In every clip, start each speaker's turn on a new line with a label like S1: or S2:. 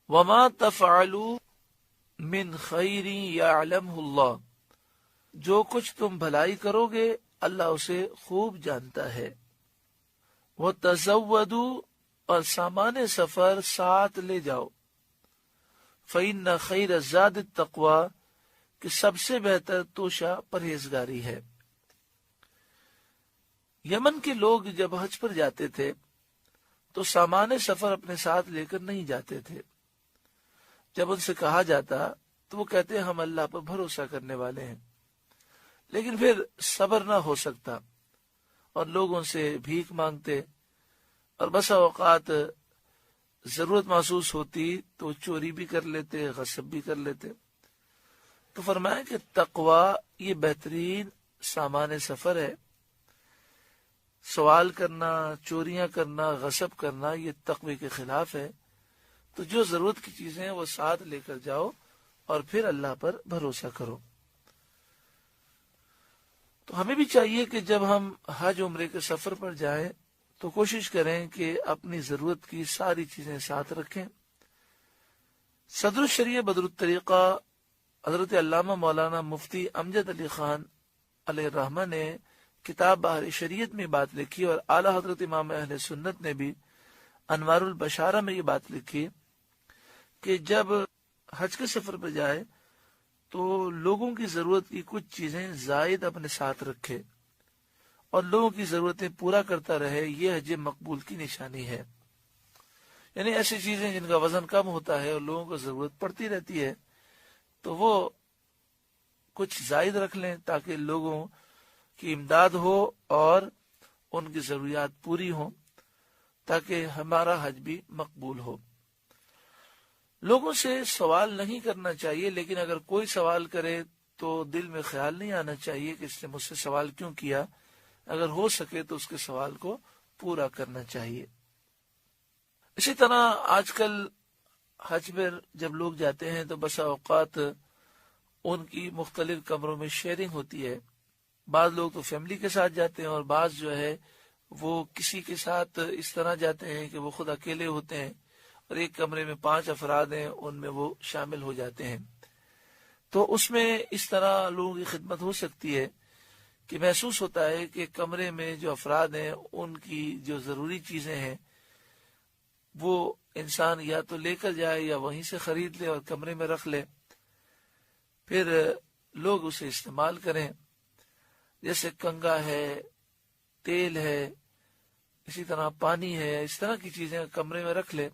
S1: وما تفعلوا من خیر یعلمہ اللہ، جو کچھ تم بھلائی کرو گے اللہ اسے خوب جانتا ہے۔ وتزودوا، اور سامان سفر ساتھ لے جاؤ۔ فإن خیر الزاد التقوی، کہ سب سے بہتر توشہ پرہیزگاری ہے۔ یمن کے لوگ جب حج پر جاتے تھے تو سامان سفر اپنے ساتھ لے کر نہیں جاتے تھے۔ جب ان سے کہا جاتا تو وہ کہتے ہم اللہ پر بھروسہ کرنے والے ہیں، لیکن پھر صبر نہ ہو سکتا اور لوگوں سے بھیک مانگتے، اور بسا اوقات ضرورت محسوس ہوتی تو چوری بھی کر لیتے، غصب بھی کر لیتے۔ تو فرمایا کہ تقوی یہ بہترین سامان سفر ہے۔ سوال کرنا، چوریاں کرنا، غصب کرنا یہ تقوی کے خلاف ہے۔ تو جو ضرورت کی چیزیں ہیں وہ ساتھ لے کر جاؤ اور پھر اللہ پر بھروسہ کرو۔ تو ہمیں بھی چاہیے کہ جب ہم حج عمرے کے سفر پر جائیں تو کوشش کریں کہ اپنی ضرورت کی ساری چیزیں ساتھ رکھیں۔ صدر الشریعہ بدر الطریقہ حضرت علامہ مولانا مفتی امجد علی خان علیہ الرحمہ نے کتاب بحر شریعت میں بات لکھی، اور اعلی حضرت امام اہل سنت نے بھی انوار البشارہ میں یہ بات لکھی کہ جب حج کے سفر پر جائے تو لوگوں کی ضرورت کی کچھ چیزیں زائد اپنے ساتھ رکھے اور لوگوں کی ضرورتیں پورا کرتا رہے۔ یہ حج مقبول کی نشانی ہے، یعنی ایسی چیزیں جن کا وزن کم ہوتا ہے اور لوگوں کو ضرورت پڑتی رہتی ہے تو وہ کچھ زائد رکھ لیں تاکہ لوگوں کی امداد ہو اور ان کی ضروریات پوری ہوں، تاکہ ہمارا حج بھی مقبول ہو۔ لوگوں سے سوال نہیں کرنا چاہیے، لیکن اگر کوئی سوال کرے تو دل میں خیال نہیں آنا چاہیے کہ اس نے مجھ سے سوال کیوں کیا۔ اگر ہو سکے تو اس کے سوال کو پورا کرنا چاہیے۔ اسی طرح آج کل حج پر جب لوگ جاتے ہیں تو بسا اوقات ان کی مختلف کمروں میں شیئرنگ ہوتی ہے۔ بعض لوگ تو فیملی کے ساتھ جاتے ہیں اور بعض جو ہے وہ کسی کے ساتھ اس طرح جاتے ہیں کہ وہ خود اکیلے ہوتے ہیں اور ایک کمرے میں 5 افراد ہیں، ان میں وہ شامل ہو جاتے ہیں۔ تو اس میں اس طرح لوگوں کی خدمت ہو سکتی ہے کہ محسوس ہوتا ہے کہ کمرے میں جو افراد ہیں ان کی جو ضروری چیزیں ہیں وہ انسان یا تو لے کر جائے یا وہیں سے خرید لے اور کمرے میں رکھ لے، پھر لوگ اسے استعمال کریں، جیسے کنگا ہے، تیل ہے، اسی طرح پانی ہے، اس طرح کی چیزیں کمرے میں رکھ لے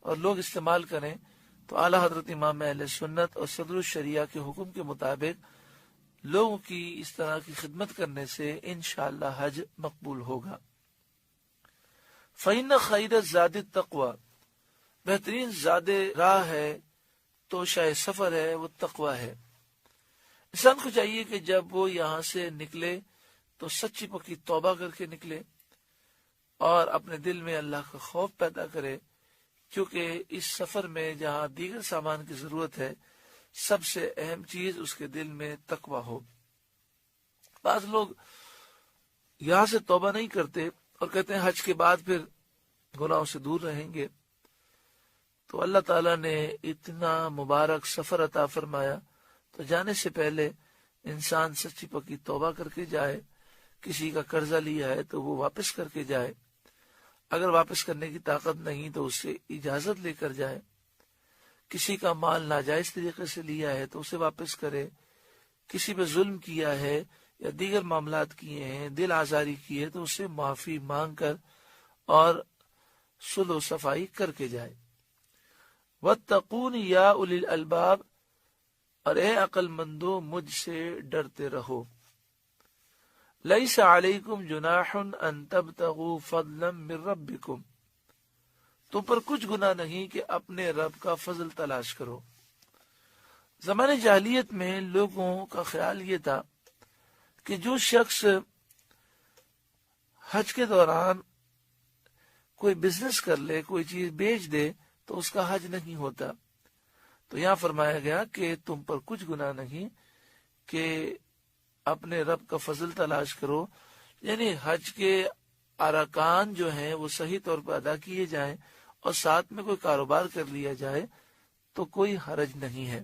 S1: اور لوگ استعمال کریں۔ تو اعلیٰ حضرت امام اہل سنت اور صدر الشریعہ کے حکم کے مطابق لوگوں کی اس طرح کی خدمت کرنے سے انشاءاللہ حج مقبول ہوگا۔ فَإِنَّ خَيْرَ الزَّادِ التَّقْوَى، بہترین زاد راہ ہے، توشہ سفر ہے، وہ تقوی ہے۔ انسان کو چاہیے کہ جب وہ یہاں سے نکلے تو سچی پکی توبہ کر کے نکلے اور اپنے دل میں اللہ کا خوف پیدا کرے، کیونکہ اس سفر میں جہاں دیگر سامان کی ضرورت ہے سب سے اہم چیز اس کے دل میں تقوی ہو۔ بعض لوگ یہاں سے توبہ نہیں کرتے اور کہتے ہیں حج کے بعد پھر گناہوں سے دور رہیں گے۔ تو اللہ تعالیٰ نے اتنا مبارک سفر عطا فرمایا تو جانے سے پہلے انسان سچی پکی توبہ کر کے جائے۔ کسی کا قرضہ لیا ہے تو وہ واپس کر کے جائے، اگر واپس کرنے کی طاقت نہیں تو اس سے اجازت لے کر جائے۔ کسی کا مال ناجائز طریقے سے لیا ہے تو اسے واپس کرے، کسی پہ ظلم کیا ہے یا دیگر معاملات کیے ہیں، دل آزاری کی ہے تو اسے معافی مانگ کر اور صلح و صفائی کر کے جائے۔ وَاتَّقُونِ يَا أُولِي الْأَلْبَابِ، اور اے عقل مندو مجھ سے ڈرتے رہو۔ لَيْسَ عَلَيْكُمْ جُنَاحٌ أَن تَبْتَغُوا فَضْلًا مِّن رَبِّكُمْ، تم پر کچھ گناہ نہیں کہ اپنے رب کا فضل تلاش کرو۔ زمانے جاہلیت میں لوگوں کا خیال یہ تھا کہ جو شخص حج کے دوران کوئی بزنس کر لے، کوئی چیز بیچ دے تو اس کا حج نہیں ہوتا۔ تو یہاں فرمایا گیا کہ تم پر کچھ گناہ نہیں کہ اپنے رب کا فضل تلاش کرو، یعنی حج کے ارکان جو ہیں وہ صحیح طور پر ادا کیے جائیں اور ساتھ میں کوئی کاروبار کر لیا جائے تو کوئی حرج نہیں ہے۔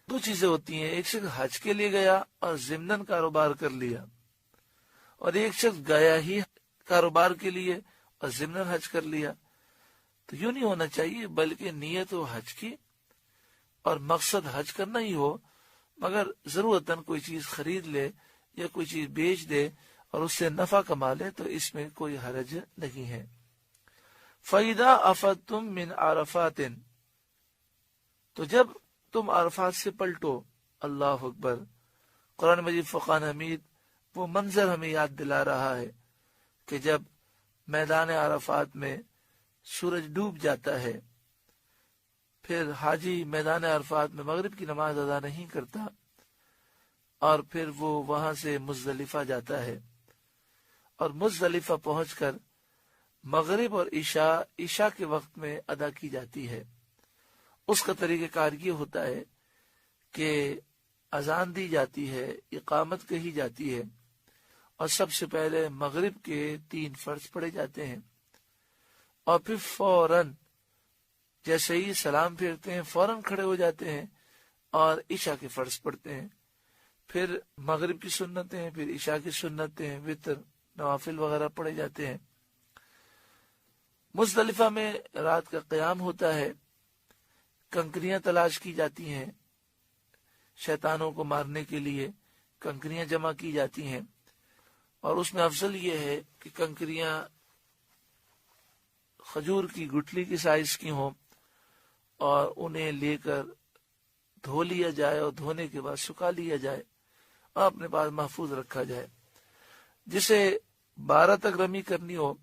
S1: دو چیزیں ہوتی ہیں، ایک شخص حج کے لیے گیا اور ضمناً کاروبار کر لیا، اور ایک شخص گیا ہی کاروبار کے لیے اور ضمناً حج کر لیا۔ تو یوں نہیں ہونا چاہیے، بلکہ نیت ہو حج کی اور مقصد حج کرنا ہی ہو، مگر ضرورتاً کوئی چیز خرید لے یا کوئی چیز بیچ دے اور اس سے نفع کما لے تو اس میں کوئی حرج نہیں ہے۔ فَإِذَا أَفَضْتُم مِّنْ عَرَفَاتٍ، تو جب تم عرفات سے پلٹو، اللہ اکبر۔ قرآن مجید فرقان حمید وہ منظر ہمیں یاد دلا رہا ہے کہ جب میدان عرفات میں سورج ڈوب جاتا ہے، پھر حاجی میدان عرفات میں مغرب کی نماز ادا نہیں کرتا اور پھر وہ وہاں سے مزدلفہ جاتا ہے، اور مزدلفہ پہنچ کر مغرب اور عشاء کے وقت میں ادا کی جاتی ہے۔ اس کا طریقہ کار یہ ہوتا ہے کہ اذان دی جاتی ہے، اقامت کہی جاتی ہے، اور سب سے پہلے مغرب کے 3 فرض پڑھے جاتے ہیں، اور پھر فوراً جیسے ہی سلام پھیرتے ہیں فوراً کھڑے ہو جاتے ہیں اور عشاء کے فرض پڑھتے ہیں، پھر مغرب کی سنتیں، پھر عشاء کی سنتیں، وتر، نوافل وغیرہ پڑھے جاتے ہیں۔ مزدلفہ میں رات کا قیام ہوتا ہے، کنکریاں تلاش کی جاتی ہیں، شیطانوں کو مارنے کے لیے کنکریاں جمع کی جاتی ہیں، اور اس میں افضل یہ ہے کہ کنکریاں کھجور کی گٹلی کی سائز کی ہوں اور انہیں لے کر دھو لیا جائے اور دھونے کے بعد سکھا لیا جائے اور اپنے پاس محفوظ رکھا جائے۔ جسے 12 تک رمی کرنی ہو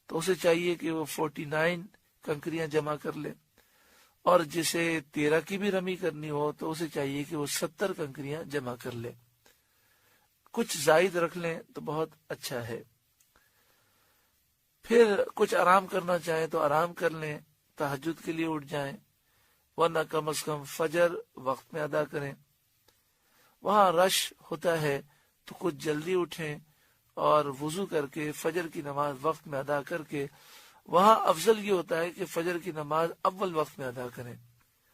S1: تو اسے چاہیے کہ وہ 49 کنکریاں جمع کر لے، اور جسے 13 کی بھی رمی کرنی ہو تو اسے چاہیے کہ وہ 70 کنکریاں جمع کر لے۔ کچھ زائد رکھ لیں تو بہت اچھا ہے۔ پھر کچھ آرام کرنا چاہیں تو آرام کر لیں، تہجد کے لیے اٹھ جائیں، ورنہ کم از کم فجر وقت میں ادا کریں۔ وہاں رش ہوتا ہے تو کچھ جلدی اٹھیں اور وضو کر کے فجر کی نماز وقت میں ادا کر کے، وہاں افضل یہ ہوتا ہے کہ فجر کی نماز اول وقت میں ادا کریں،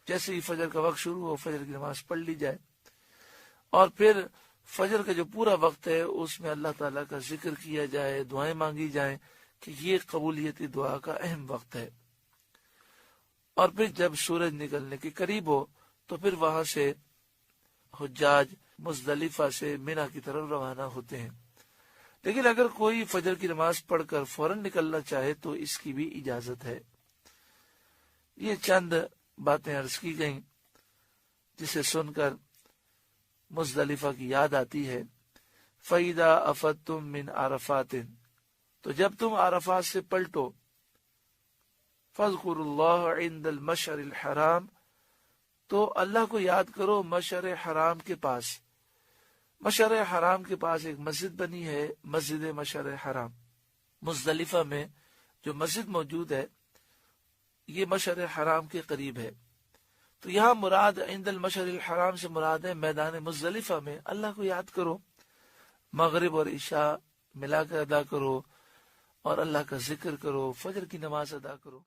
S1: جیسے ہی فجر کا وقت شروع ہو فجر کی نماز پڑھ لی جائے، اور پھر فجر کا جو پورا وقت ہے اس میں اللہ تعالیٰ کا ذکر کیا جائے، دعائیں مانگی جائیں کہ یہ قبولیت دعا کا اہم وقت ہے۔ اور پھر جب سورج نکلنے کے قریب ہو تو پھر وہاں سے حجاج مزدلفہ سے مینا کی طرف روانہ ہوتے ہیں، لیکن اگر کوئی فجر کی نماز پڑھ کر فوراً نکلنا چاہے تو اس کی بھی اجازت ہے۔ یہ چند باتیں عرض کی گئیں جسے سن کر مزدلفہ کی یاد آتی ہے۔ فَإِذَا أَفَضْتُم مِّنْ عَرَفَاتٍ، تو جب تم عرفات سے پلٹو، فَاذْكُرُوا اللَّهَ عِندَ الْمَشْعَرِ الْحَرَامِ، تو اللہ کو یاد کرو مشعر حرام کے پاس۔ مشعر حرام کے پاس ایک مسجد بنی ہے، مسجد مشعر حرام۔ مزدلفہ میں جو مسجد موجود ہے یہ مشعر حرام کے قریب ہے، تو یہاں مراد عند المشعر الحرام سے مراد ہے میدان مزدلفہ میں اللہ کو یاد کرو، مغرب اور عشاء ملا کر ادا کرو اور اللہ کا ذکر کرو، فجر کی نماز ادا کرو۔